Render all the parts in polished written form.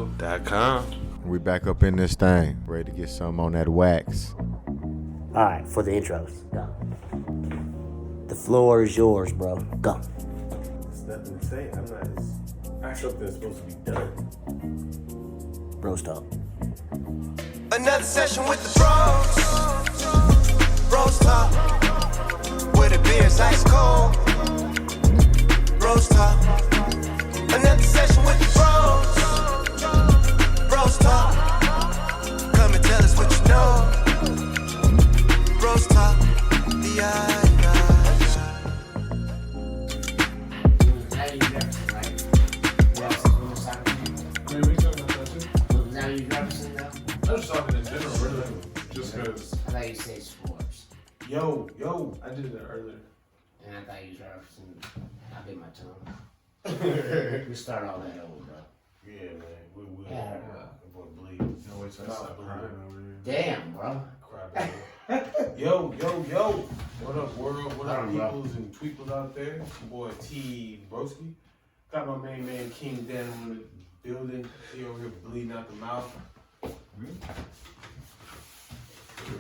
DanO.com. We back up in this thing, ready to get something on that wax. All right, for the intros, go. The floor is yours, bro. Go. There's nothing to say. I thought that's supposed to be done. BrosTalk. Another session with the bros. BrosTalk. Where the beer's ice cold. BrosTalk. Another session with the bros. BrosTalk. Come and tell us what you know. BrosTalk. I was talking in general, really. Just because. I thought you said sports. Yo, I did it earlier. And I thought you was referencing. I bit my tongue. We start all that over, bro. Yeah, man. We will. Yeah. Boy, bleed. No, wait, stop crying over here. Damn, bro. Cry, yo. What up, world? What up, peoples and tweeples out there? It's your boy T-Broski. Got my main man King DanO in the building. He over here bleeding out the mouth.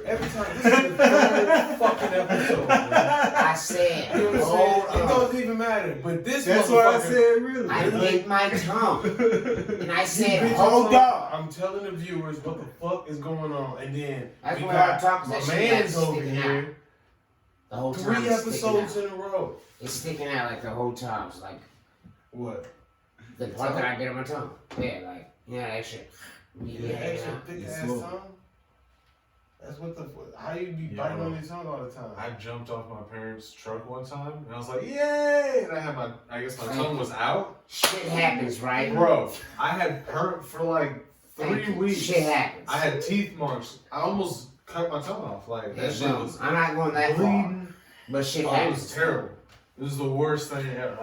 Every time, this is the third fucking episode, man. I said, You know what I'm saying? It doesn't even matter. But this That's what I motherfucker- said, really. I bit my tongue. And I said, Bitch, hold up. I'm telling the viewers what the fuck is going on, and then That's we when I got talk my that shit man's like over sticking here. The whole 3 time it's sticking episodes out. in a row. It's sticking out like the whole time. It's like What? the part that I get on my tongue. Yeah, like, that shit. Yeah, extra thick ass tongue. That's what the. How you be biting on your tongue all the time? I jumped off my parents' truck one time, and I was like, "Yay!" And I guess my tongue was out. Shit happens, right? Bro, I had hurt for like 3 weeks. Shit happens. I had teeth marks. I almost cut my tongue off. Like that shit was I'm not going that bleeding. far. But shit Oh, it happens. was terrible. It was the worst thing ever.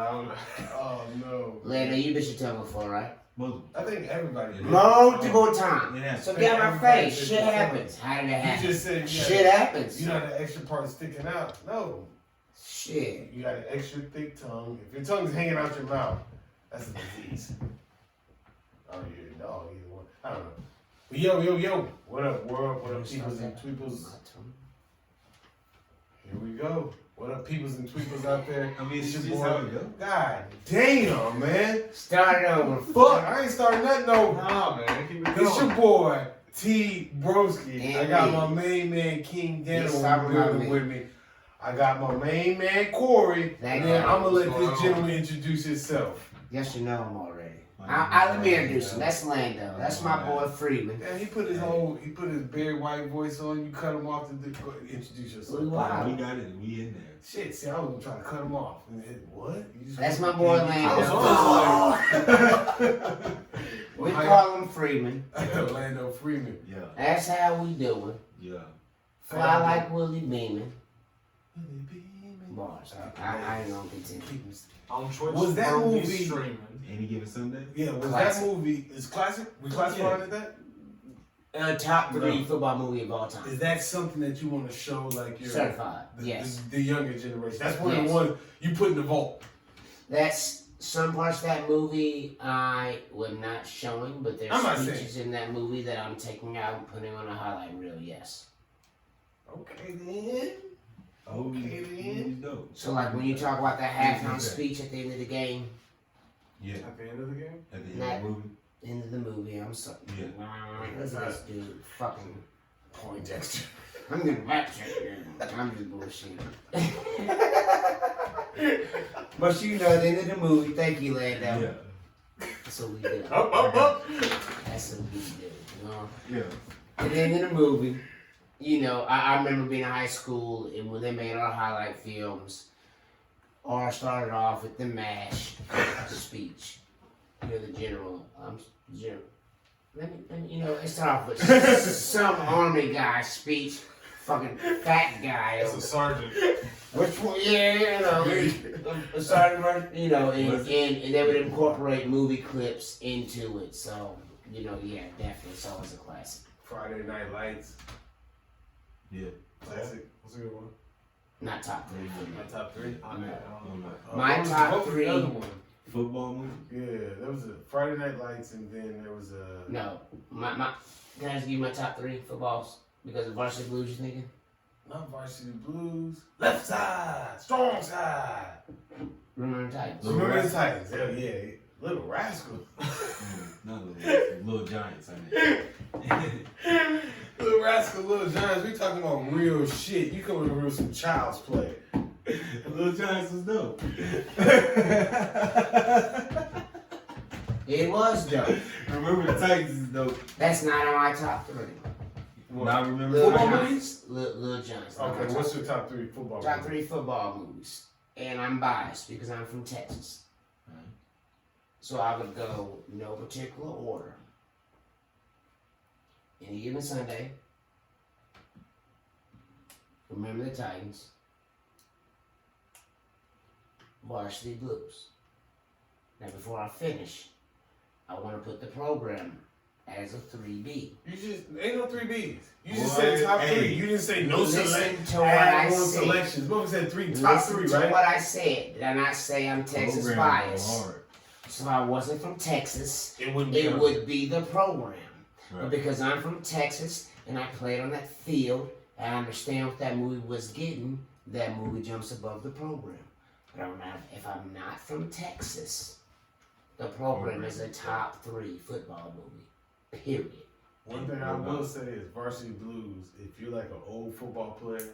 Oh no. Lando, you bit your tongue before, right? I think everybody. did. Multiple times. Yeah. So get out my face. Everybody Shit did. happens. How did it You happen? just said Shit happens. You know the extra part sticking out. No, Shit. you got an extra thick tongue. If your tongue's hanging out your mouth, that's a disease. Oh yeah, no, either one. I don't know. But yo, what up, world? What up, peoples and tweeples? Here we go. What up, peoples and tweeples out there? I mean, It's it's your just boy. how it go. God damn, man. Start over. Fuck, I ain't starting nothing over. Nah, man, keep it It's going. your boy, T-Broski. I And got me. my main man, King Yes, DanO, I'm in the building me. with me. I got my main man, Corey. Thank And then you. I'm going to let What's this going gentleman introduce himself. Yes, you know him already. My Let me introduce him. That's Lando. That's my boy Freeman. Yeah, he put his Barry White voice on. You cut him off to introduce yourself. Wow. We got it. We in there. Shit, see, I was trying to cut him off. What? You just- That's my boy I was Lando. We call him Freeman. Lando Freeman. Yeah. That's how we doing. Yeah. Fly like Willie Beeman. Bars. I ain't gonna continue. On Twitch, Was that where we movie- streaming? Any given Sunday? Yeah, was Classic. that movie, is classic? We classifying it that? Top 3 football movie of all time. Is that something that you want to show like your Certified. the, Yes. the younger generation? That's one of Yes. the ones you put in the vault. That's some parts of that movie I would not showing, but there's I'm not speeches in that movie that I'm taking out and putting on a highlight reel. Yes. Okay then. Oh, Okay, then. he's dope. So like when you talk about that halftime Okay. speech at the end of the game, Yeah. At the end of the game? At the end of the movie. end of the movie, I'm sorry. Yeah. Look at this dude, fucking. Poindexter. I'm gonna back check you. I'm just bullshitting. But you know, at the end of the movie, thank you, Lando. Yeah. That's what we do. Up. That's what we do. You know? Yeah. At the end of the movie, you know, I remember being in high school and when they made our highlight films, or started off with the MASH speech. You're the general. Let me, you know, it started off with some army guy speech, fucking fat guy. As a sergeant. Which one? Yeah, you know, a sergeant, you know, and they would incorporate movie clips into it. So, you know, yeah, definitely, it's always a classic. Friday Night Lights. Yeah. Classic. What's a good one? Not top 3 for me. My top 3. My top 3. Football movie? Yeah, there was a Friday Night Lights, and then there was a. No, my. Can I just give you my top 3 footballs because of Varsity Blues? You thinking? Not Varsity Blues. Left side, strong side. Remember the Titans? Remember the Titans? Hell yeah, Little Rascal. Not Little Giants, I mean. Little Rascal, Little Giants. We talking about real shit. You coming over with some child's play. Little Giants was dope. It was dope. Remember the Titans is dope. That's not on my top 3. Now remember Little Football Giants. Little Giants. not my Okay, top what's your top 3 football? Top movies? 3 football movies. And I'm biased because I'm from Texas. So I would go no particular order. Any given Sunday. Remember the Titans. Varsity Blues. Now before I finish, I want to put the program as a 3B. You just ain't no 3Bs. You just Boy, said top hey. 3. You didn't say no Listen select. to what I Add on said. selections. Both said 3 top Listen 3, to right? what I said. Did I not say I'm Texas Program biased? hard. So I wasn't from Texas. It wouldn't be. It on would be the program. But Right. because I'm from Texas and I played on that field, and I understand what that movie was getting, that movie jumps above the program. But if I'm not from Texas, the program is a top 3 football movie. Period. One thing I will say is Varsity Blues. If you're like an old football player,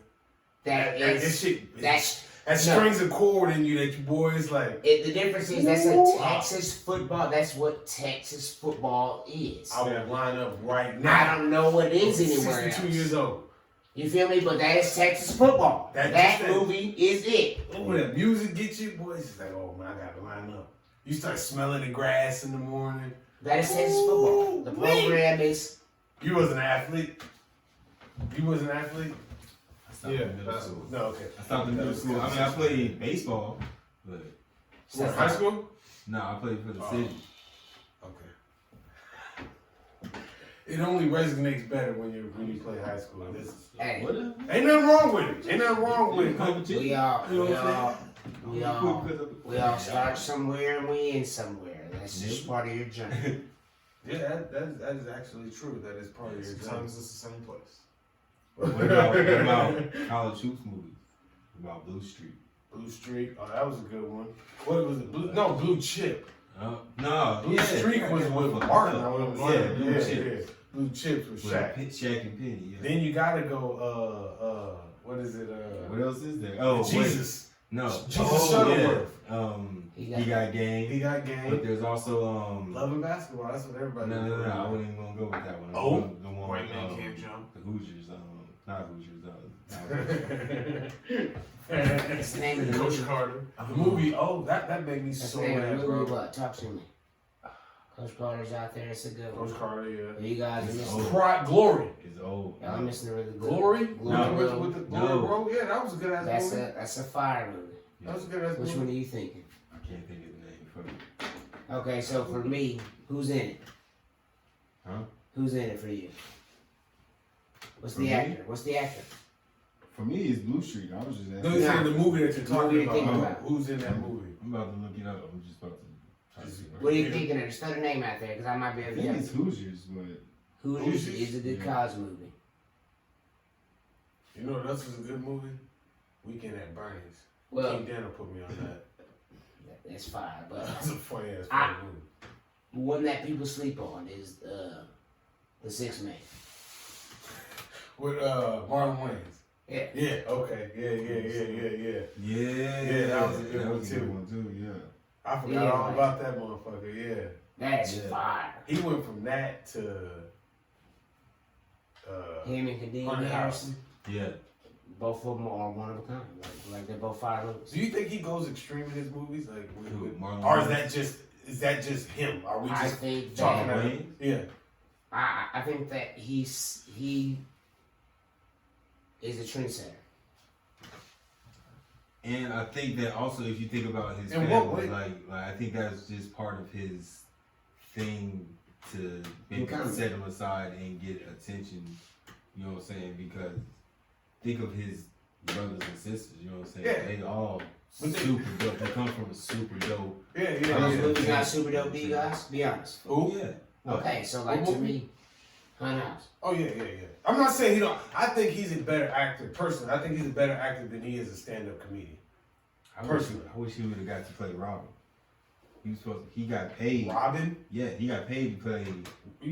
This shit. that's That strings a chord in you that your boy is like. the difference is that's a Texas football. That's what Texas football is. I would line up right now. I don't know what is anywhere 62 else. years old. You feel me? But that is Texas football. That- That that- movie is it. Oh, that music gets you, boy. It's just like, oh man, I gotta line up. You start smelling the grass in the morning. That is Texas football. The program is. You was an athlete. You was an athlete. I stopped in middle school. No, okay. I stopped in middle school. I mean, I played baseball, but What, high school? no, I played for the city. Okay. It only resonates better when you play high school. Hey, What? Ain't nothing wrong with it. Ain't nothing wrong with it. Competition. we all start somewhere and we end somewhere. That's just part of your journey. Yeah, that is actually true. That is part of your journey. Sometimes it's the same place. What about college hoops movies? About Blue Street? Blue Streak. Oh, that was a good one. What was it? Blue Chip. No, Blue Streak was with Martin. Yeah, Blue yeah, Chips. yeah. Blue Chips with With Shaq. Shaq and Penny. Yeah. Then you gotta go. What is it? What else is there? Oh, Jesus. Wait. No. Jesus Shuttleworth. Yeah. He got game. He got But game. there's also Love and basketball. That's what everybody. No. I wasn't even gonna go with that one. Oh. The one White with, Man Can't Jump. The Hoosiers. Not Hoosiers. That's the name of the Coach movie. Carter. The movie. Oh, that made me That's so the name of mad, the movie. bro. What? Talk to me. Coach Carter's out there. It's a good one. Coach Carter, yeah. You guys are missing. Pride, Glory. It's old. Y'all are missing a really good. Glory? No. With the Glory, No. bro? Yeah, that was a good ass That's movie. that's a fire movie. That was a good ass Which movie. one are you thinking? I can't think of the name for it. Okay, so for me, who's in it? Huh? Who's in it for you? What's For the me? actor? What's the actor? For me, it's Blue Street. I was just asking. No, he's saying the movie that you're What are talking you thinking about. about? Who's in that movie? I'm about to look it up. I'm just about to try to see. What are you thinking of? Just throw the name out there, because I might be I able to think get it's Hoosiers, but Hoosiers Hoosiers? is a good Yeah. college movie. You know what else was a good movie? Weekend at Bernie's. Well, King DanO put me on that. that's fire, but That's a funny ass I- movie. one that people sleep on is the Sixth Man. With Marlon Wayans. Yeah. Yeah, okay. Yeah. yeah, that was a good one, a too. good one too. Yeah. I forgot Yeah, all like- about that motherfucker, yeah. That's Yeah. fire. He went from that to Him and Kadeem Haunted Harrison, Yeah. both of them are one of a kind. Like they're both fire movies. Do you think he goes extreme in his movies? Like Who, Marlon or is Wayans? that just him? Are we I just think talking that about Wayans? Yeah. I think that he is a trendsetter. And I think that also, if you think about his In what family, way? like I think that's just part of his thing to maybe Become- set him aside and get attention. You know what I'm saying? Because think of his brothers and sisters. You know what I'm saying? Yeah. They all super dope. They come from a super dope. Yeah, Those yeah. movies not super dope, you guys? Be honest. Who? Yeah. Okay, so like to Who? me, Hunt House. Oh yeah. I'm not saying he don't. I think he's a better actor. Personally, I think he's a better actor than he is a stand-up comedian. I Personally. wish he would have got to play Robin. He got paid. Robin. Yeah, he got paid to play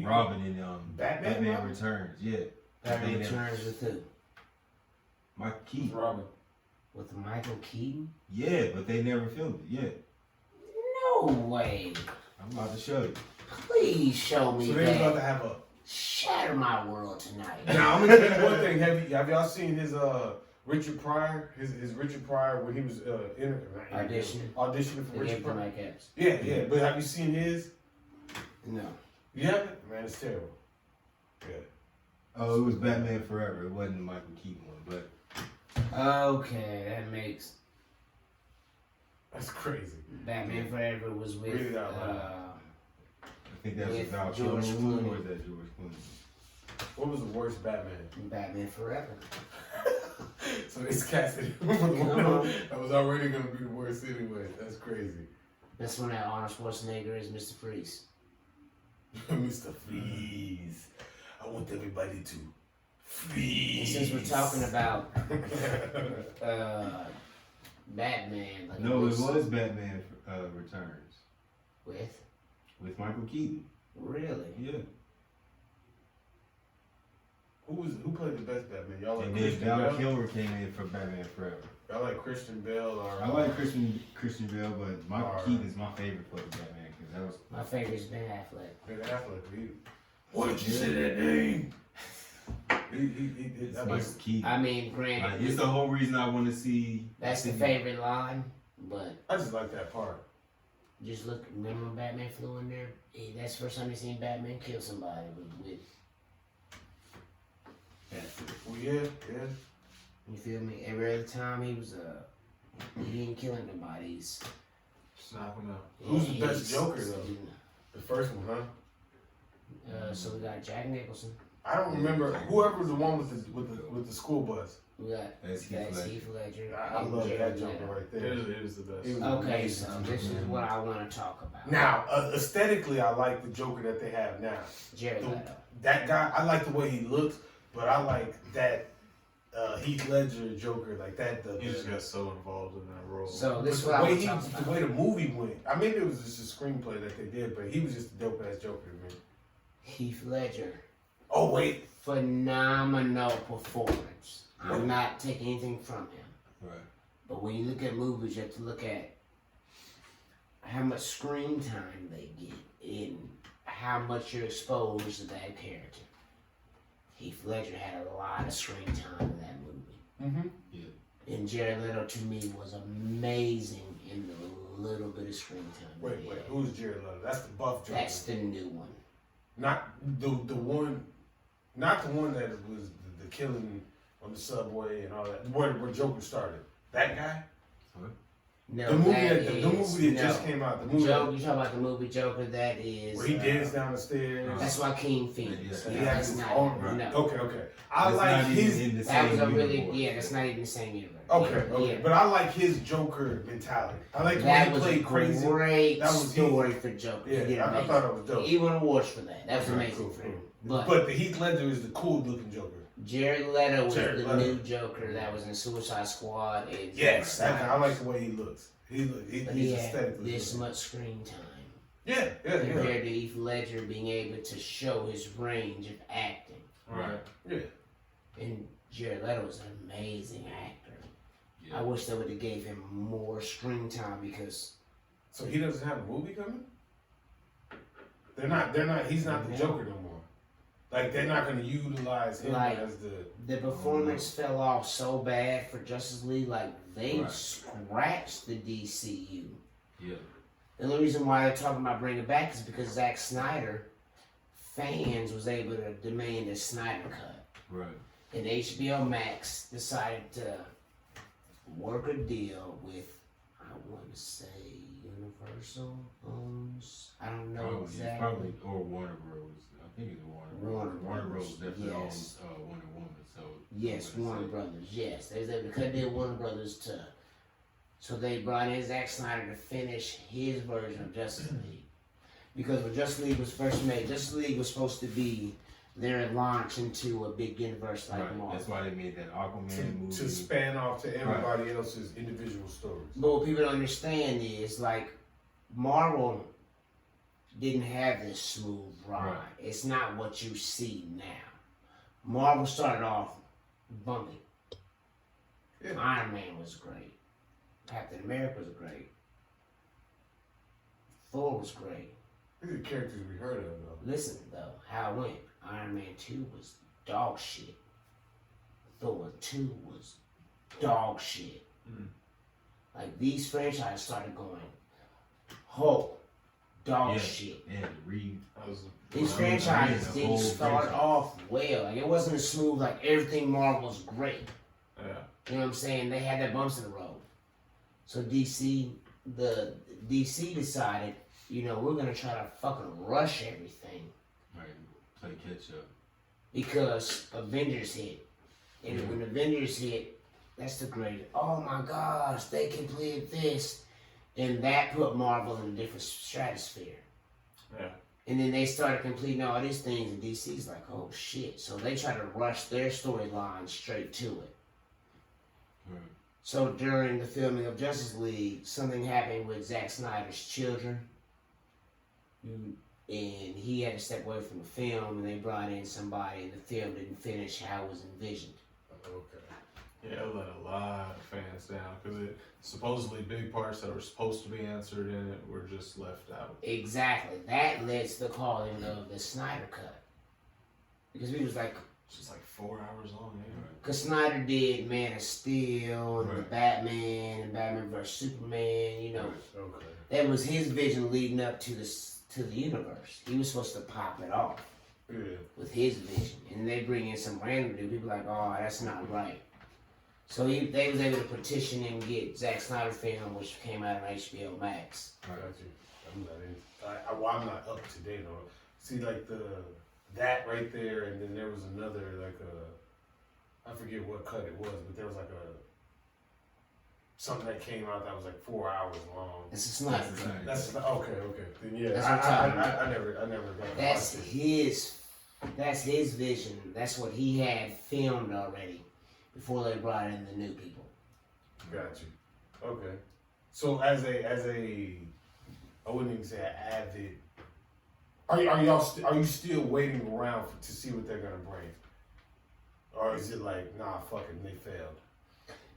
Robin in Batman Robin? Returns. Yeah. Batman They never- Returns with who? Mike Keaton. Robin. With Michael Keaton? Yeah, but they never filmed it. Yeah. No way. I'm about to show you. Please show me So they're about to that. have a. Shatter my world tonight. Now I'm gonna tell you one thing. Have y'all seen his Richard Pryor? His Richard Pryor when he was auditioning for They Richard gave him Pryor. my caps. Yeah. But have you seen his? No. You haven't? Man, it's terrible. Yeah. Oh, it was Batman Forever. It wasn't the Michael Keaton one, but Okay, that makes That's crazy. Batman Forever was with Read it out loud. I think that's With Val George Kilmer Clooney. or is that George Clooney? What was the worst Batman? Batman Forever. So it's casted for the one that was already gonna be the worst anyway. That's crazy. That's when that Arnold Schwarzenegger is Mr. Freeze. Mr. Freeze. I want everybody to freeze. And since we're talking about Batman, like No, it was Batman Returns with Michael Keaton. really. Yeah. Who played the best Batman? Y'all like And then Christian Val Bale? Kilmer came in for Batman Forever. Y'all like Christian Bale or? I like Christian Bale, but Michael Alright. Keaton is my favorite for the Batman because that was My favorite is Ben Affleck. Ben Affleck. What did you say that name? That Michael was, Keaton. I mean, Like, granted, it's the whole reason I want to see. that's the favorite line, but I just like that part. just look. Remember when Batman flew in there? That's the first time you seen Batman kill somebody with Well, yeah. you feel me? Every other time he was he didn't kill anybody. Snap him out. Who's the best Joker though? The first one, huh? So we got Jack Nicholson. I don't remember whoever the one with the school bus. We got That's Heath Ledger. I and love Jared that Joker Leto. right It there. is the best. It was Okay, amazing. so this is what I want to talk about. Now, aesthetically, I like the Joker that they have now. Jared The- Leto. That guy, I like the way he looks, but I like that Heath Ledger Joker, like that. He just got so involved in that role. So this is the what I way want to talk the about. way the movie went. I mean, it was just a screenplay that they did, but he was just a dope ass Joker to me. Heath Ledger. Oh wait, Phenomenal performance. I'm not taking anything from him. Right. But when you look at movies, you have to look at how much screen time they get and how much you're exposed to that character. Heath Ledger had a lot of screen time in that movie. And Jared Leto to me was amazing in the little bit of screen time. wait, he had. who's Jared Leto? That's the buff Joker. That's the new one. Not the one, not the one that was the killing on the subway and all that. Where Joker started. That guy. No, The movie that the is- movie that no. just came out. The movie Joker, you talking about the movie Joker? That is. where he danced down the stairs. That's Joaquin Phoenix. Yeah, He No, had that's his not. own. No. Okay. I It's like not even his. in the That was same a really universe. that's not even the same universe. Okay. Yeah. But I like his Joker mentality. I like the way That he was a played crazy. great That was story for Joker. He did Yeah, I amazing. thought it was dope. He won awards for that. That was Okay, amazing cool, for him. cool. But, But the Heath Ledger is the cool looking Joker. Jared Leto was Jared the Leto. new Joker that was in Suicide Squad. And Yes, Zack I like the way he looks. But He's he had aesthetically. this good. much screen time Yeah. compared to Heath Ledger being able to show his range of acting. Right. Yeah. And Jared Leto was an amazing actor. Yeah. I wish they would have gave him more screen time because So he doesn't have a movie coming? They're not, he's not the No. Joker no more. Like, they're not going to utilize him Like- as the performance fell off so bad for Justice League. Like they Right. scratched the DCU. Yeah. The only reason why they're talking about bringing it back is because Zack Snyder fans was able to demand a Snyder cut. Right. And HBO Max decided to work a deal with, I want to say, Universal owns, I don't know Probably, exactly. probably, or Warner Bros. I think it's Warner Warner Bros. Warner Brothers, Bros. Definitely yes. owns Wonder Woman. So Yes, I'm gonna Warner say- Brothers, yes. They was able to cut deal with Warner Brothers to So they brought in Zack Snyder to finish his version of Justice League. Because when Justice League was first made, Justice League was supposed to be their launch into a big universe like Marvel. That's why they made that Aquaman movie. To span off to everybody else's individual stories. But what people don't understand is, like, Marvel didn't have this smooth ride. It's not what you see now. Marvel started off bumpy. Yeah. Iron Man was great. Captain America was great. Thor was great. These are characters we heard of, though. Listen, though, how it went. Iron Man 2 was dog shit. Thor 2 was dog shit. Like, these franchises started going, Hulk, dog shit. These franchises didn't start off well. Like, it wasn't as smooth, like, everything Marvel was great. Yeah. You know what I'm saying? They had their bumps in the road. So DC decided, you know, we're gonna try to fucking rush everything. Right, play catch up. Because Avengers hit. And when Avengers hit, that's the greatest. Oh my gosh, they completed this. And that put Marvel in a different stratosphere. Yeah. And then they started completing all these things, and DC's like, oh shit. So they try to rush their storyline straight to it. So during the filming of Justice League, something happened with Zack Snyder's children. And he had to step away from the film, and they brought in somebody, and the film didn't finish how it was envisioned. Okay. Yeah, it let a lot of fans down because it supposedly big parts that were supposed to be answered in it were just left out. Exactly. That led to the calling of the Snyder Cut. Because we was like, it's just like 4 hours long, yeah. Because Snyder did Man of Steel and the Batman and Batman vs Superman, you know. Okay. That was his vision leading up to the universe. He was supposed to pop it off with his vision. And they bring in some random dude. People like, oh, that's not right. So they was able to petition and get Zack Snyder film, which came out on HBO Max. I got you. I'm not in. I'm not up to date on it. See, like that right there, and then there was another I forget what cut it was, but there was like something that came out that was like 4 hours long. It's a Snyder cut. That's okay. Then yeah, that's what I never got. That's his vision. That's what he had filmed already before they brought in the new people. Got you. Okay. So as a I wouldn't even say an avid. Are you still waiting around to see what they're gonna bring, or is it like, nah, fuck it, they failed?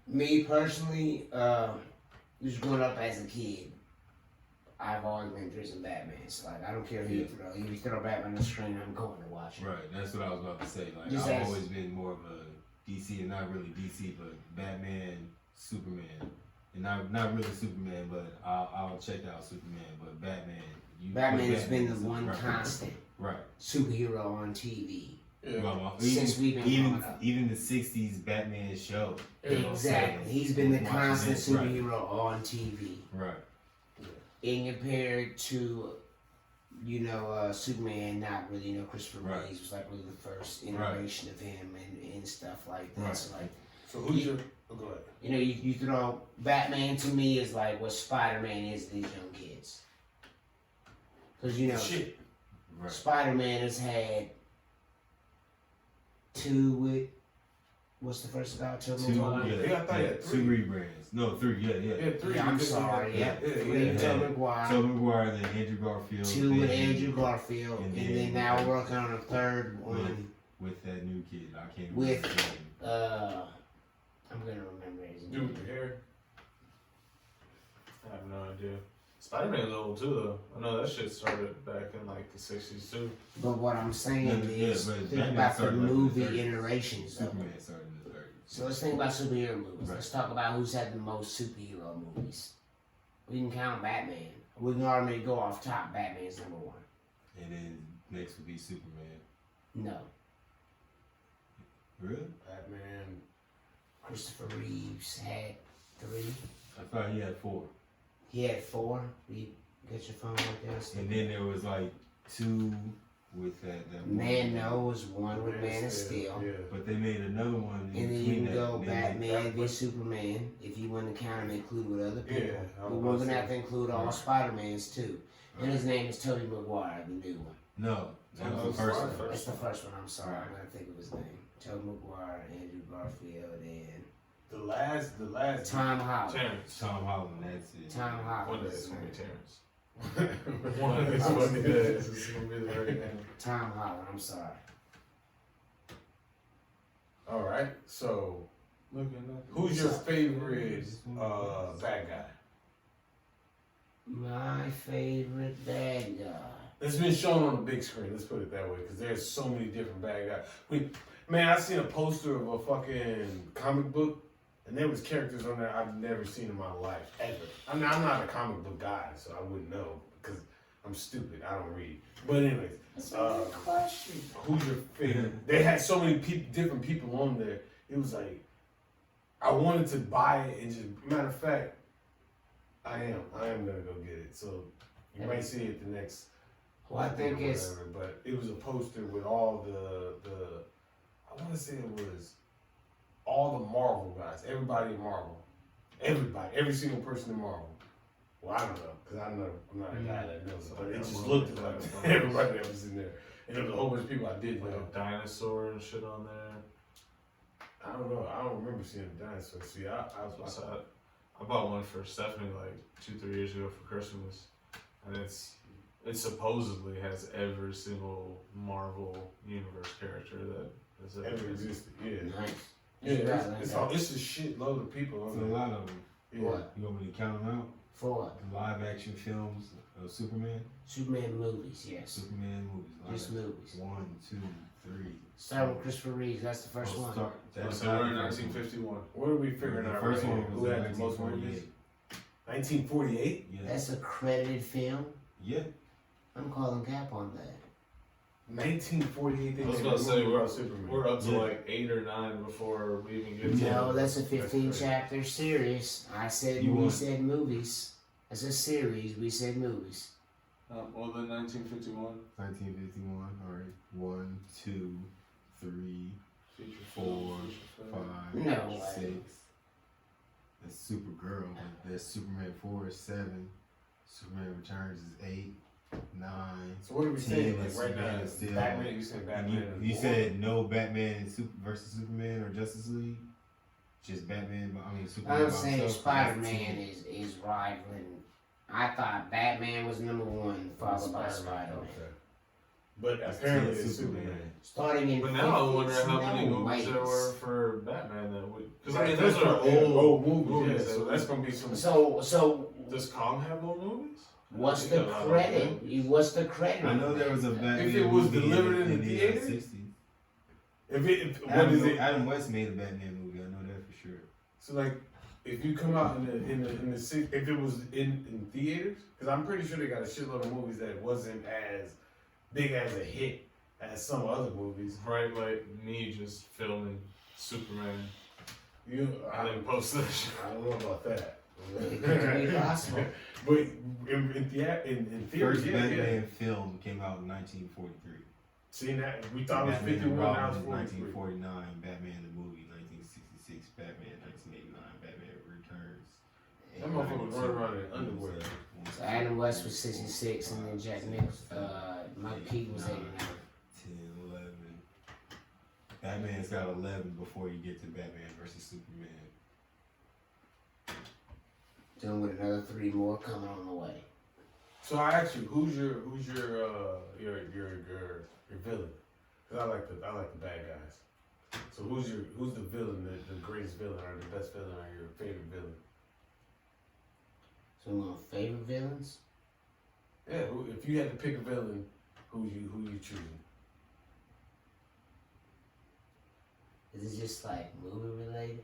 Me personally, just growing up as a kid, I've always been interested in Batman. So like, I don't care who you throw. If you throw Batman on the screen, I'm going to watch it. Right, that's what I was about to say. Like, Just I've always been more of a DC, and not really DC, but Batman, Superman, and not really Superman, but I'll check out Superman, but Batman. Batman has been the one constant right superhero on TV. Yeah. Since we've been growing up. Even the 60s Batman show. Exactly. He's been the constant superhero on TV. Right. And compared to, Superman, not really, Christopher Reeves was like really the first iteration of him and stuff like that. Right. So who's your... Oh, go ahead. You throw... Batman to me is like what Spider-Man is to these young kids. Because, Spider-Man has had 2 with... What's the first guy? Two rebrands. No, 3, Yeah, 3. Yeah, I'm sorry, 3, Tobey Maguire. Tobey Maguire, then Andrew Garfield. 2 with Andrew Garfield. And then now we're working on a 3rd one. With that new kid. I can't remember. With, I'm going to remember his name. Dude with the hair? I have no idea. Spider-Man's old too, though. I know that shit started back in like the 60s too. But what I'm saying is, think about the movie iterations of Superman started in the 30s. So let's think about superhero movies. Let's talk about who's had the most superhero movies. We can count Batman. We can already go off top. Batman's number 1. And then next would be Superman. No. Really? Batman. Christopher Reeves had 3. I thought he had 4. He had 4. You get your phone like this. And then there was like 2 with that Man knows one with Man of Steel. Yeah. But they made another one. And then you between can that, go and then they- Batman v Superman if you want to count them include with other people. Yeah, I But was we're gonna gonna have say. to include all Spider-Mans too. And his name is Tobey Maguire, the new one. No, that was the Oh, first sorry. one. That's the first one. I'm sorry, I'm gonna think of his name. Tobey Maguire, Andrew Garfield, and The last Tom Holland. Terrence. Tom Holland, that's it. Tom One Holland. day it's gonna be Terrence. One of these fucking days, it's gonna be the right name. Tom Holland. I'm sorry. All right, so Looking up. who's your favorite bad guy? My favorite bad guy. It's been shown on the big screen. Let's put it that way, because there's so many different bad guys. Man, I seen a poster of a fucking comic book, and there was characters on there I've never seen in my life ever. I mean, I'm not a comic book guy, so I wouldn't know because I'm stupid. I don't read. But anyways, That's a good question. who's your favorite? They had so many different people on there. It was like I wanted to buy it, and just matter of fact, I am gonna go get it. So you might see it the next. Well, I think or it's whatever, but it was a poster with all the I want to say it was all the Marvel guys, everybody in Marvel, every single person in Marvel. Well, I don't know, because I'm not a guy that knows, but it just looked like everybody that was in there, and there was a whole bunch of people I did Like know. a dinosaur and shit on there. I don't know, I don't remember seeing a dinosaur. See, I bought one for Stephanie like 2-3 years ago for Christmas, and it supposedly has every single Marvel universe character that has ever existed. Yeah, nice. yeah, it's a shitload of people It's on a there. lot of them. Yeah. What? You want me to count them out? For what? Live action films of Superman? Superman movies, yes. Superman movies. live Just action. movies. 1, 2, 3. Start with Christopher Reeves. That's the first Oh, one. start- that's So not we're in the first one. 1951. What are we figuring The out? first right one here? was Who in had the most movies? 1948. 1948. Yeah. That's a credited film. Yeah. I'm calling cap on that. 1948. They I was made about a to say movie we're about Superman. up to Yeah. like 8 or 9 before we even get to No, that's a That's 15 crazy. chapter series. I said You we want- said movies. That's a series. We said movies. well then 1951 1951. All right. 1, 2, 3, feature 4, film, feature film. 5, No way. 6. That's Supergirl. That's Superman 4 is 7. Superman Returns is 8, 9. So what are we saying? Like Yes, right now, yes, still. Batman. You said And Batman. and you War? said no Batman versus Superman or Justice League? Just Batman, Superman. I'm by saying himself? Spider-Man is rivaling. I thought Batman was number 1, followed by Spider-Man. Okay. But That's apparently 10 it's Superman. Starting in But now I wonder 50s, how many no movies there ways. were for Batman that would. Because I Right, mean, that's those are right, yeah, old movies. Yeah, that so we- that's gonna be some. So Does Kong have more movies? what's I the think a lot of credit? movies. What's the credit? I know on there that? was a Batman If it was movie delivered in the the theater? 60s. What is it? Adam West made a Batman movie. I know that for sure. So like, if you come out in the six, if it was in theaters, because I'm pretty sure they got a shitload of movies that wasn't as big as a hit as some other movies. Right, like me just filming Superman I and then don't, post that shit. I don't know about that. It could be possible. But in theaters, First yeah, Batman yeah. film came out in 1943. See that? We thought it was Batman 51, and now it's Robin, 43. 1949. Batman the movie, 1966. Batman, 1989. Batman Returns. That motherfucker was running around in underwear. So Adam West was 66, and then Jack Mike Keaton was 89. 10, 11. Batman's got 11 before you get to Batman versus Superman. Then with another 3 more coming on the way. So I asked you, who's your villain? Because I like the bad guys. So who's the villain, the greatest villain, or the best villain, or your favorite villain? So we're going favorite villains? Yeah, if you had to pick a villain, who you choosing? Is it just like movie related?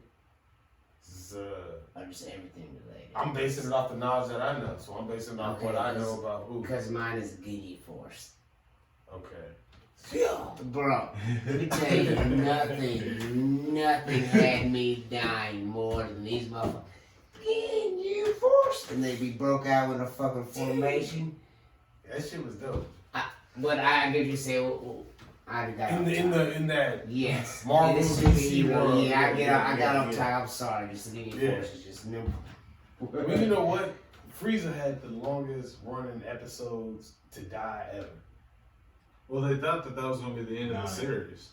This is, Or just everything related? I'm basing it off the knowledge that I know, so I'm basing it off Okay, what I know because- about who. Because mine is Guinea Force. Okay. Bro, let me tell you, nothing had me dying more than these motherfuckers. Guinea Force! And they be broke out with a fucking formation. That shit was dope. But I get you say, I got in that yes, Marvel in this DC superhero, world. I got off track. I'm sorry, just the forces, just remember. Well, you know what? Frieza had the longest running episodes to die ever. Well, they thought that was going to be the end of the series.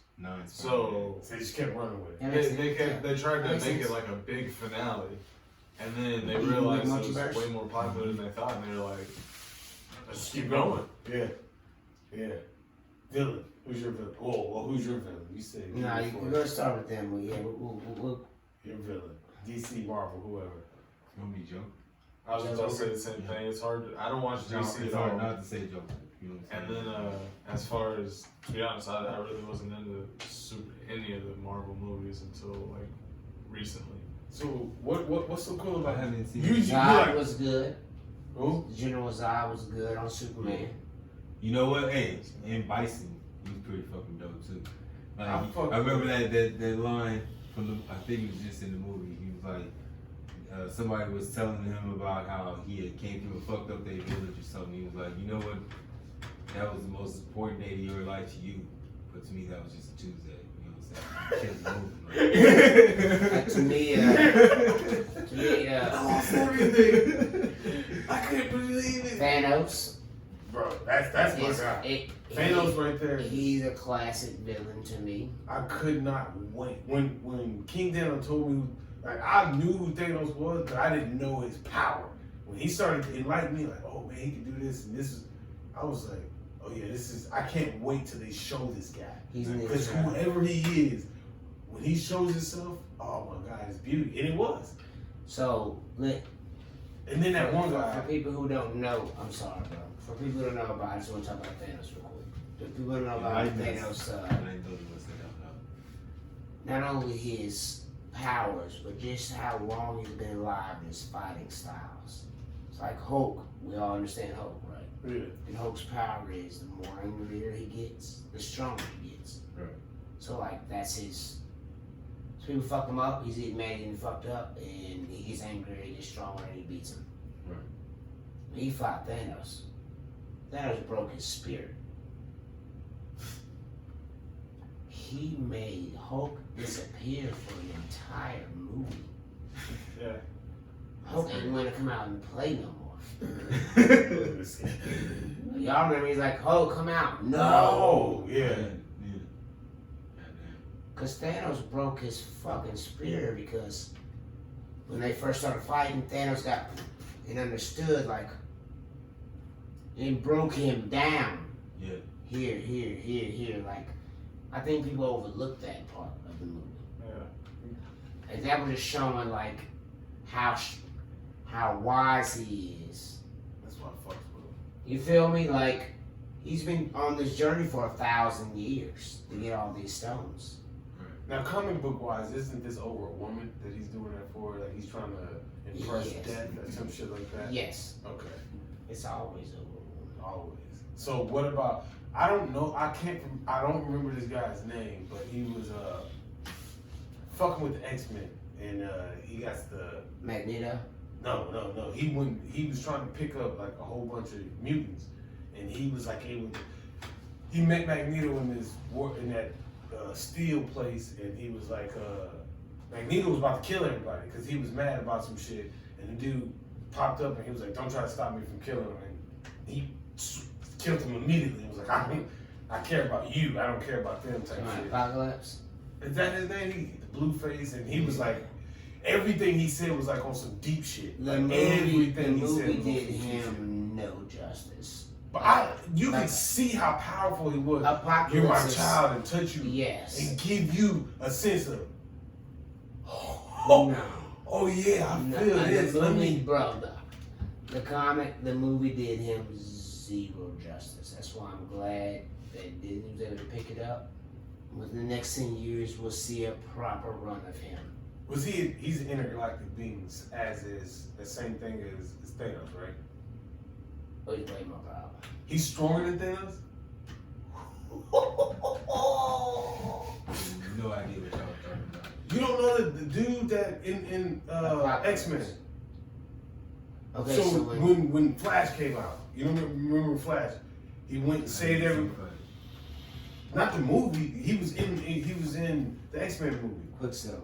So they just kept running with it. they tried to make it like a big finale, and then they realized it was way more popular than they thought, and they were like, let's just keep going. Yeah. Villain. Who's your villain? Well, who's your villain? You said. Nah, we're gonna start with them. But yeah, we'll your villain. DC, Marvel, whoever. It's gonna be Joker. I was just going to say the same thing. It's hard. I don't watch DC It's at all. hard not to say Joker. You know what I'm And saying? then, as far as, to be honest, I really wasn't into any of the Marvel movies until like recently. So what's so cool about I haven't seen you? it. Zod was good. Who? General Zod was good on Superman. You know what? Hey, and Bison, he was pretty fucking dope too. Like, I I remember that line from the. I think it was just in the movie. He was like, somebody was telling him about how he had came from a fucked up day village or something. He was like, you know what? That was the most important day of your life to you, but to me that was just a Tuesday. You know what I'm saying? Kept moving. Like, To me, I lost everything. I couldn't believe it. Thanos. Bro, that's my guy. Thanos right there. He's a classic villain to me. I could not wait. When King DanO told me, like, I knew who Thanos was, but I didn't know his power. When he started to enlighten me, like, oh man, he can do this and this is, I was like, oh yeah, this is, I can't wait till they show this guy. Because whoever he is, when he shows himself, oh my God, it's beauty. And it was. So, and then that one for guy. people who don't know, I'm sorry, bro. For people who don't know about it, I just want to talk about Thanos real quick. The people who don't know about Thanos, not only his powers, but just how long he's been alive in his fighting styles. It's like Hulk. We all understand Hulk, right? Yeah. And Hulk's power is the more angrier he gets, the stronger he gets. Right. So like that's his. So people fuck him up. He's getting mad and fucked up, and he gets angrier, he gets stronger, and he beats him. Right. When he fought Thanos, Thanos broke his spirit. He made Hulk disappear for the entire movie. Yeah. Hulk ain't want to come out and play no more. Y'all remember he's like, Hulk, come out. No. Yeah. Because Thanos broke his fucking spirit because when they first started fighting, Thanos got and understood like it broke him down. Yeah. Here. Like I think people overlooked that part of the movie. Yeah. And that was just showing like how wise he is. That's why I fucks with him. You feel me? Like he's been on this journey for 1,000 years to get all these stones. Now, comic book wise, isn't this over a woman that he's doing that for? Like he's trying to impress death or some shit like that? Yes. Okay. It's always over. Always. So what about? I don't know. I don't remember this guy's name, but he was fucking with the X-Men, and he got the Magneto. No. He was trying to pick up like a whole bunch of mutants, and he was like able to. He met Magneto in that steel place, and he was like, Magneto was about to kill everybody because he was mad about some shit, and the dude popped up and he was like, "Don't try to stop me from killing him," and he killed him immediately. He was like, I care about you. I don't care about them type shit. Apocalypse. Is that his name? The blue face, and he was like, everything he said was like on some deep shit. The Like movie everything he said did was on some deep shit. him no justice. But you can see how powerful he was. Apocalypse You're my is- child and touch you, Yes. and give you a sense of, No. oh yeah, I No, feel this. the Let movie, me. bro, the movie did him zero justice. That's why I'm glad that Disney was able to pick it up. Within the next 10 years, we'll see a proper run of him. Was he's an intergalactic being, as is the same thing as Thanos, right? But he's way more powerful. He's stronger than Thanos? No idea what y'all talking about. You don't know the dude that in X-Men. Okay, So so when Flash came out, you remember Flash? He went and saved everybody. Not the movie. He was in the X-Men movie. Quicksilver.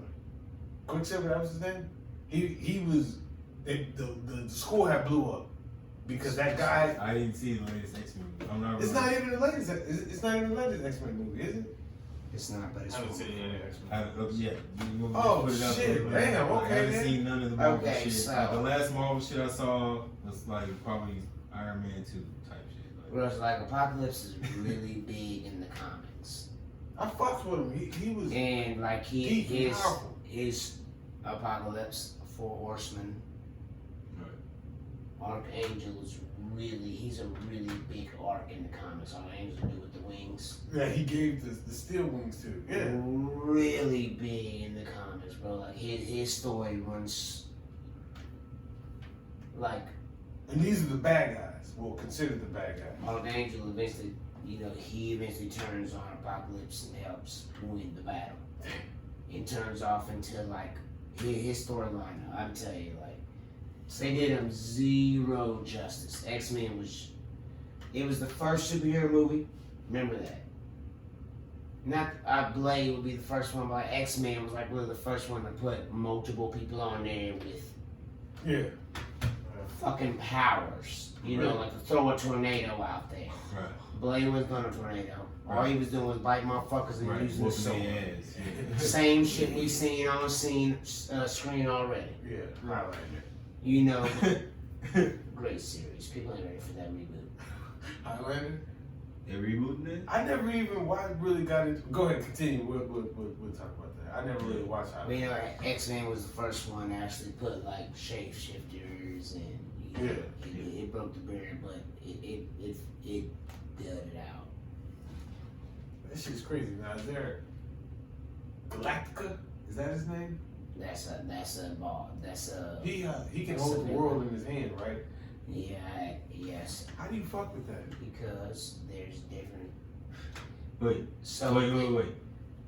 Quicksilver, that was his name. He was the school had blew up because that guy. I didn't see the latest X-Men movie. It's not even the latest. It's not even the latest X-Men movie, is it? It's not, but it's I haven't cool. seen any X-Men. Yeah. Oh, shit. Damn, I okay, haven't then. seen none of the Marvel Okay, shit. so- Like, the last Marvel shit I saw was like probably Iron Man 2 type shit. Like, Bro, it's like Apocalypse is really big in the comics. I fucked with him. He was. And like He's powerful. his Apocalypse, Four Horsemen, Archangel is he's a really big arc in the comics. Archangel to do with the wings. Yeah, he gave the steel wings too. Yeah. Really big in the comics, bro. Like his story runs like And these are the bad guys. Well, considered the bad guys. Archangel eventually, he eventually turns on Apocalypse and helps win the battle. It turns off into like his storyline. I'm telling you, like they did him zero justice. X-Men was the first superhero movie. Remember that. Not Blade would be the first one, but X-Men was like really the first one to put multiple people on there with Yeah. fucking powers. Like to throw a tornado out there. right. Blade was going to tornado. All he was doing was bite motherfuckers and Right. using the Whooping sword. their ass. Yeah. Same shit we seen on screen already. Yeah. Highlander. Great series. People ain't ready for that reboot. Highlander. They rebooting it? I never even really got into. Go ahead, continue. We'll talk about that. I never really watched But Highlander. X-Men was the first one to actually put like shapeshifters and it broke the barrier, but it did it out. That shit's crazy. Now, is there Galactica? Is that his name? That's a ball. He can hold the world in his hand, right? Yes. How do you fuck with that? Because there's different. Wait. Wait.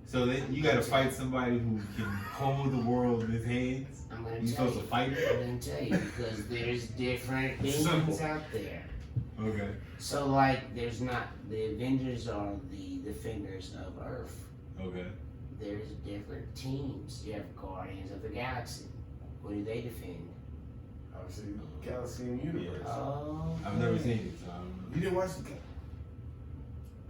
So then you gotta fight somebody who can hold the world in his hands? I'm gonna You tell supposed you. to fight I'm it? gonna tell you because there's different things out there. Okay. So like, there's not the Avengers are the defenders of Earth. Okay. There's different teams. You have Guardians of the Galaxy. What do they defend? Obviously, Galaxy and Universe. Oh, I've never seen it, so I don't know. You didn't watch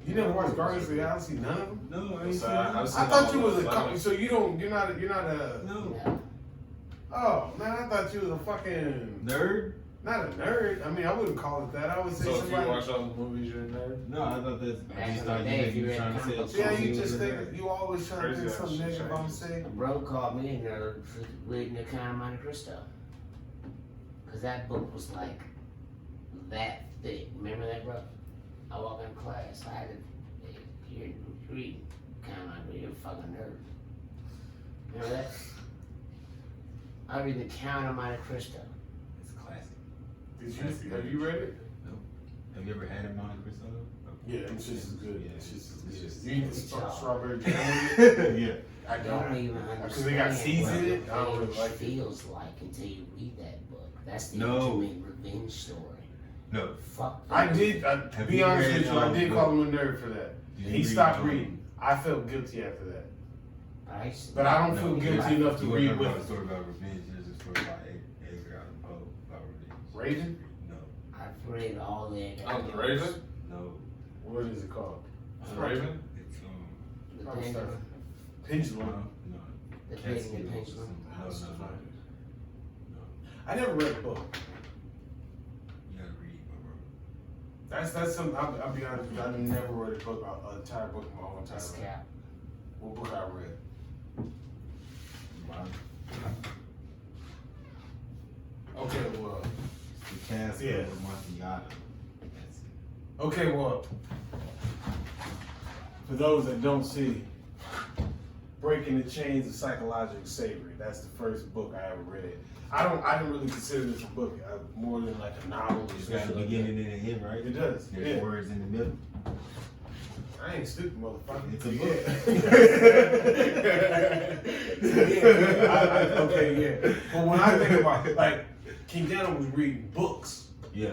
You never watched Guardians of the Galaxy? None of them? No, I ain't So seen I've it. seen I thought all you was those. a comic. So you're not a. No. No. Oh man, I thought you was a fucking Nerd? not a nerd. I mean, I wouldn't call it that. I would say So if somebody. you watch all the movies, you're a nerd? No, I thought that's. I Back just in thought the day, if you you were read trying to comic books, say. Yeah, something you just was a think nerd. you always trying to Crazy think something ass negative. I'm shit. saying. A bro called me a nerd for reading the Count of Monte Cristo. Cause that book was like that thick. Remember that, bro? I walk in class. I had to. You're reading Count of Monte Cristo. You're a fucking nerd. Remember that? I read the Count of Monte Cristo. It's a classic. Have you read it? Have you ever had a Monte Cristo? Yeah, it's just as good. Yeah, It's just as it's good. just- You eat the strawberry jam? Yeah. I I don't even understand Because they got seeds in it. I don't what really like it. feels like until you read that book. That's the No. ultimate revenge story. No. Fuck. I that. did. To Have be you honest read, with you, I did um, call him a nerd for that. Did He you stopped read, reading. I felt guilty after that. But I don't feel guilty enough to you read read with about a it. story about revenge. There's a story about Edgar Allan Poe about revenge. Raven? No. I've read all that. Oh, the Raven? No. What is it called? The Raven? It's The Probably Pendulum. no. Pendulum. The Catskill Pendulum. or Pendulum. something. No. I never read the book. You gotta read, bro. That's something. I'll be honest with you. I never read a book, an entire book in my whole entire That's life. cap. What book I read? Okay, well. The Castle Yeah. of Amontillado. That's it. Okay, well. For those that don't see, Breaking the Chains of Psychological Slavery. That's the first book I ever read. I didn't really consider this a book. More than like a novel. It's got a something like beginning and an end, right? It does. There's Yeah. words in the middle. I ain't stupid, motherfucker. It's a Okay, yeah. But when I think about like King DanO was reading books. Yeah.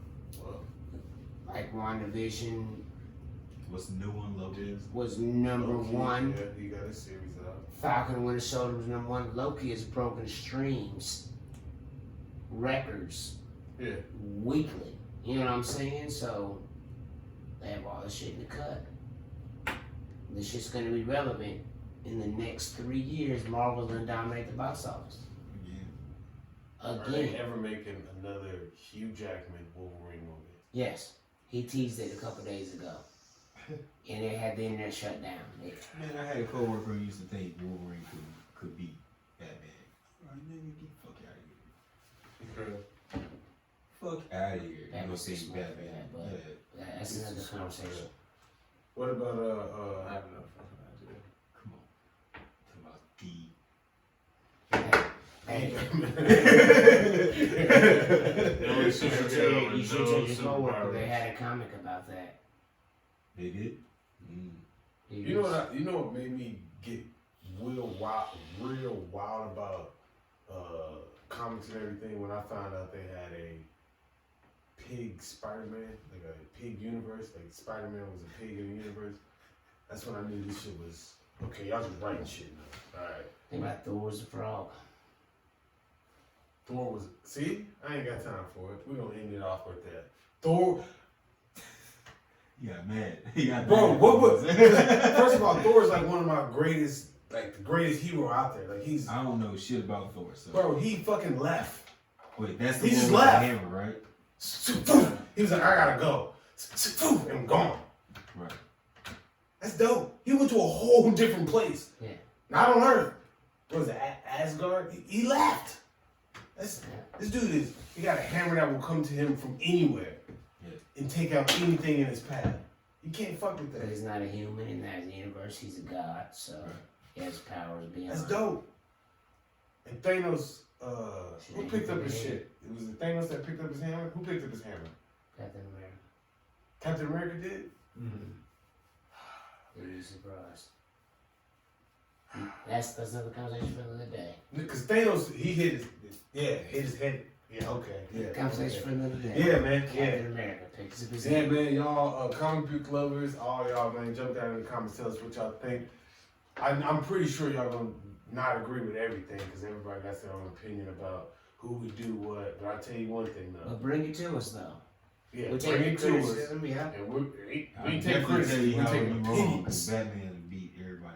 Like WandaVision What's the new one? Loki. was number Loki, one. Yeah, he got a series out. Falcon and Winter Soldier was number one. Loki has broken streams, records, Yeah. weekly. You know what I'm saying? So they have all this shit in the cut. This shit's gonna be relevant in the next 3 years. Marvel's gonna dominate the box office Are they again. ever making another Hugh Jackman Wolverine movie? Yes, he teased it a couple days ago, and they had the internet shut down. Man, I had a coworker who used to think Wolverine could beat Batman. Right, nigga, get the fuck out of here. Fuck out of here. You That gonna was say too smart for Batman? that, but Yeah. that's another conversation. What about I have no fucking idea. Come on. Talk about D. Hey, The only you should superhero tell with your no coworker they superpowers. had a comic about that. They did? you know what made me get real wild about comics and everything when I found out they had a pig Spider-Man, like a pig universe, like Spider-Man was a pig in the universe. That's when I knew this shit was okay. Y'all just writing shit now. All right. Think about Thor was a frog. Thor was. See, I ain't got time for it. We're gonna end it off with that. Thor. He got mad. He got Bro, mad. what was? First of all, Thor is like one of my greatest, like the greatest hero out there. Like he's. I don't know shit about Thor, so. Bro, he fucking left. Wait, that's the He one just with the left. hammer, right? He was like, I gotta go. And gone. Right. That's dope. He went to a whole different place. Yeah. Not on Earth. What was it, Asgard? He left. This dude is, he got a hammer that will come to him from anywhere and take out anything in his path. You can't fuck with But that. he's not a human in that universe. He's a god, so he has powers beyond. That's dope. And Thanos, who picked up his shit? It was the Thanos that picked up his hammer? Who picked up his hammer? Captain America. Captain America did? You'd be surprised. That's another conversation for another day. Because Thanos, he hit his head. Yeah, okay. Yeah. Conversation for another day. Yeah, man. Captain Yeah. America picks up his Yeah, man, y'all comic book lovers, all y'all, man, jump down in the comments, tell us what y'all think. I'm pretty sure y'all gonna not agree with everything because everybody got their own opinion about who would do what. But I'll tell you one thing though. But bring it to us though. Yeah, We bring take it to us. criticism, yeah. And we I take definitely tell criticism. you We how take you wrong, opinions. because Batman beat everybody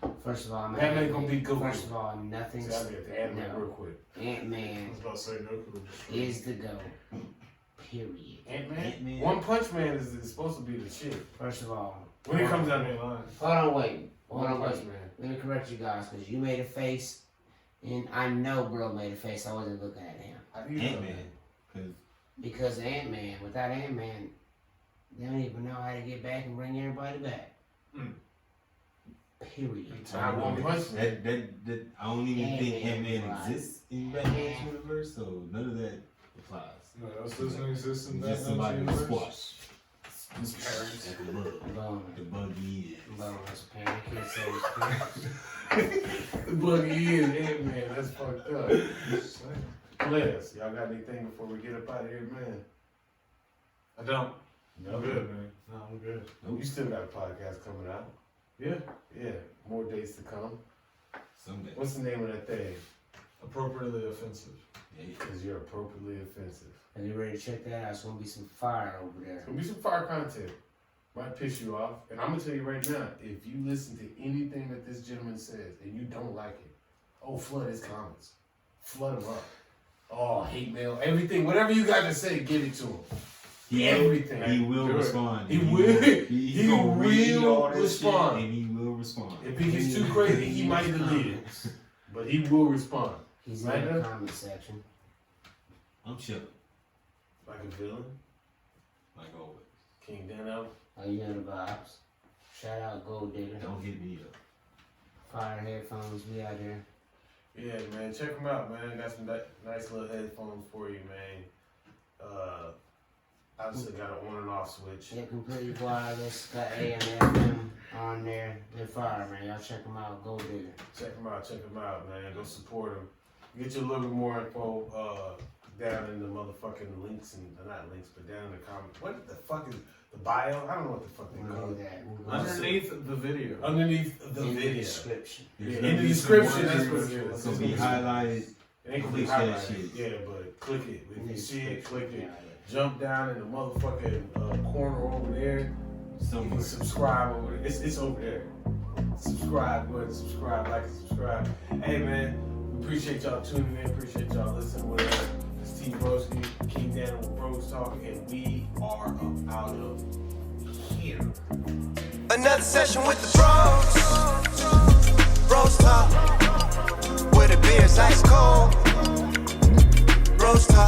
else. First of all, Batman gonna be good. First of all, nothing's. See, I'll get the anime real quick. Ant-Man I was about to say Goku. is the GOAT. Period. Ant-Man? Ant-Man. One Punch Man is supposed to be the shit. First of all, When it comes down to line. hold on, wait. Hold One on, Punch wait. Man. Let me correct you guys because you made a face, and I know bro made a face. I wasn't looking at him How do you know Ant-Man. that? because Ant-Man. Without Ant-Man, they don't even know how to get back and bring everybody back. Period. Not One Punch Man. That I don't even think Ant-Man Ant-Man applies. exists in Batman's universe, so none of that applies. No, else doesn't exist in It's just that somebody with universe. squash. His parents. Like the bug. Boom. The buggy is. Boom. His parents. Kids say his parents. The buggy is Ant-Man. That's fucked up. Players, y'all got anything before we get up out of here, man? I don't. No, I'm good, man. No, I'm good. You still got a podcast coming out. Yeah. Yeah, more days to come. Someday. What's the name of that thing? Appropriately offensive. Yeah. Because you're appropriately offensive. Are you ready to check that out? It's gonna be some fire over there. It's gonna be some fire content. Might piss you off. And I'm gonna tell you right now, if you listen to anything that this gentleman says and you don't like it, flood his comments. Flood him up. Oh, hate mail, everything, whatever you got to say, give it to him. Everything. He will Do it. respond. He will. He's He gonna read will all that respond. shit and he will respond. If he gets too crazy, he might delete it. But he will respond. He's Right in the now? comment section. I'm chill, Like a villain. like always. King DanO. Oh, you know the vibes. Shout out Gold Digger. Don't hit me up. Fire headphones. We out here. Yeah, man, check them out, man. Got some nice little headphones for you, man. Obviously got an on and off switch. Yeah, completely wireless. Got AM, FM on there. They're fire, man. Y'all check them out. Gold Digger. Check them out, man. Go support them. Get you a little bit more info. down in the motherfucking links and not links, but down in the comments. What the fuck is the bio? I don't know what the fuck they We'll call do it. that. Underneath the video. Underneath the In the video. description. Yeah, in the description, that's what it is. It's gonna be highlighted. It ain't gonna be Click that highlighted. shit. Yeah, but click it. If In you the see it, click description. it. Jump down in the motherfucking corner over there. You Somewhere. can subscribe over there. It's over there. Subscribe, go ahead and subscribe, like and subscribe. Hey man, we appreciate y'all tuning in, appreciate y'all listening, whatever. It's T-Broski, King DanO with BrosTalk, and we are up out of here. Another session with the bros talk, where the beer's ice cold. Bros talk.